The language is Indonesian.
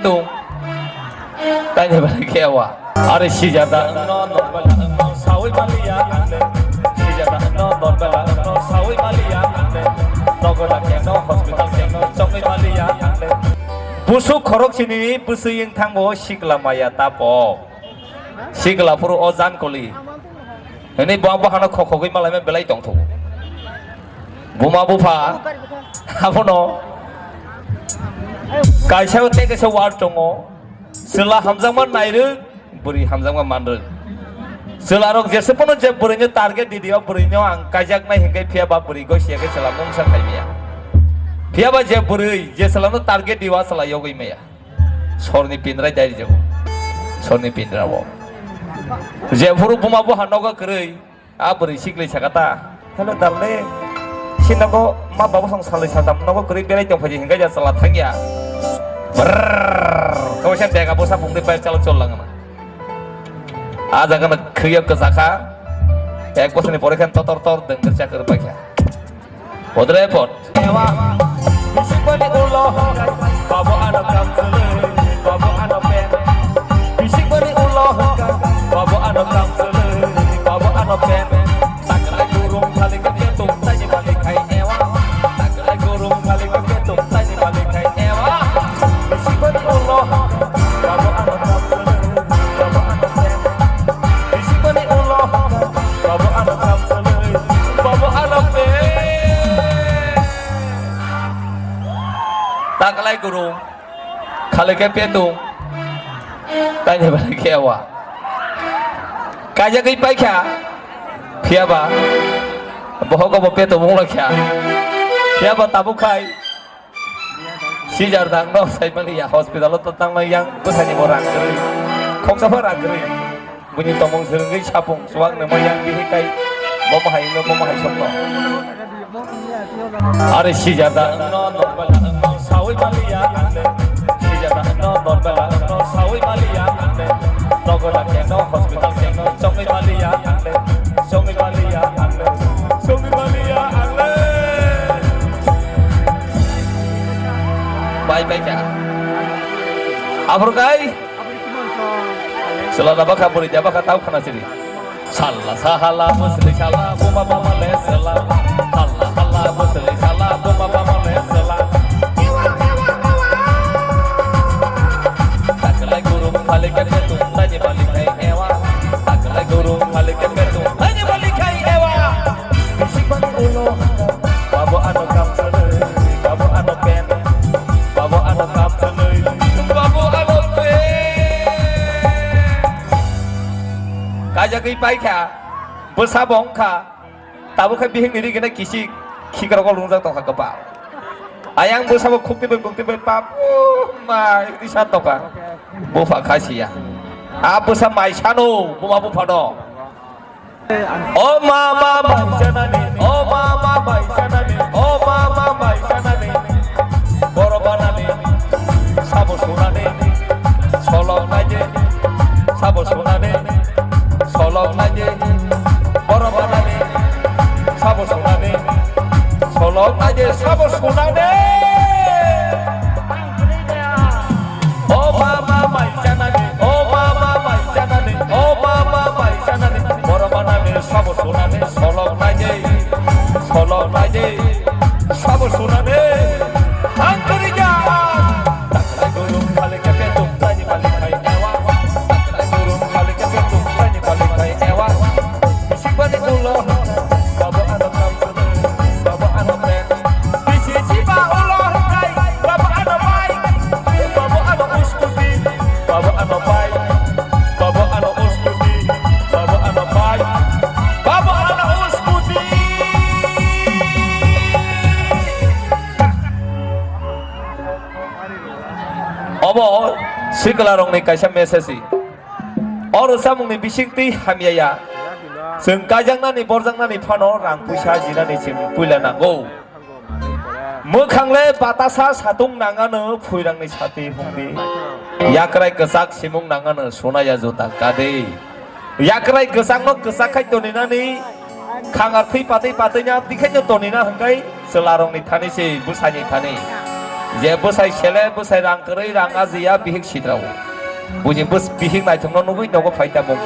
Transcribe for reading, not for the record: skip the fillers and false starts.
petung tanya balik kewa ada sijata no no sawi malia ande sijata no no sawi malia ande nogoda keno hospital keno chokli malia ande busuk khorok sini busu yang tanggo sikla maya tapo sikla puru ozan koli ini buang hana khokoi malai belai tong thu buma bufa apa no kaisau te kaisau war tongo selah hamzangman nairu buri hamzangman mandu selah rok jese pono je burinya target di dia burinya ang kajak nai hinggai pia ba buri go sia ke selah mungsa kai mia pia ba je buri je selah no target diwa selah yogi mia sorni pindra dari jo sorni pindra wo je buru buma bu hanoga kerei a buri sikle sakata hello darling sinago ma babu sang salai sadam nago kerei belai tong phaji hinggai ja selah thangya kau siapa yang kamu sabung di bawah calon colang mana? Ada kan kriap kesaka, yang kau sini porekan tor dengan kerja kerja. Bodoh repot. Ewa, bisik balik ulo, babu anak kamsele, babu anak pen. Bisik balik ulo, babu anak kamsele, babu anak pen. Tak lagi gurung kali keketung, tanya balik kai ewa. Tak lagi gurung kali keketung, tanya balik kai ewa. Tak lagi guru, kalau kepetung, tanya balik kewa. Kaja kei baik ya, siapa? Bohong kau petung mulai ya, siapa tabu kai? Sijar dang no saya beli ya hospital lo tentang yang busanya orang kering, kok siapa orang kering? Bunyi tomong seringai capung, suang namanya bihikai, mau mahai sokno. Ada sijar dang no sawi malia ande, sijar dang no sawi malia ande, nogoda keno hospital keno chokli malia ande, chokli malia ande, chokli malia ande. Baik ya. Afrikai. Selalu apa kabar di apa tahu kena sini. Salah salah musli salah buma buma lesela. Salah musli salah buma buma lesela. Tak lagi guru balik ke betul tanya balik kai ewa. Tak lagi guru balik ke betul tanya balik kai ewa. Bisik bang ulo. Babu anak kamsele, babu anak pen. Babu anak kaptenai, babu anak pe. Kaja kei pai kya, bersabong kha, tabu kha bihing diri kena kisi kikar kau lungsak tong kepal. Ayang bersabong bukti pap, mai di satu kah, bufa kasih ya. Abu sama Aisyano, bumabu pado. Oh mama Aisyani, oh mama Aisyani, oh mama Aisyani. Borobanane, sabo sunane, solong aja, sabo sunane, solong aja, borobanane, sabo sunane, solong aja, sabo sunane. Oh mama Aisyani, oh mama Aisyani, oh mama Aisyani, borobanane, sabo sunane, solong aja, sabo sunane. Angkurinya tak lagi gurung kali kepetung tanya balik kai ewa. Tak lagi gurung kali kepetung tanya balik kai ewa. Bisik balik ulo, babu anak kamsele, babu anak pen. Bisik sipa ulo kai, babu anak baik, babu anak uskuti, babu anak baik, babu anak uskuti, babu anak baik, babu anak uskuti. Obo siklarong ni kaisa mesesi or samung ni bisikti hamyaya seng kajang na ni borjang na ni phano rang puisa jina ni sim puila nango mokhangle batasa satung nangano phuirang ni sati hungni yakrai kesak simung nangano sonaya jota kade yakrai kesak no kesak khai tonina ni khangar phi patai patainya dikhainya tonina hangkai selarong ni thani se busani thani je bosai sele bosai rang kerei rang ajiya bihik sidrao buni bos bihik naitomno nugui nogo faita mong.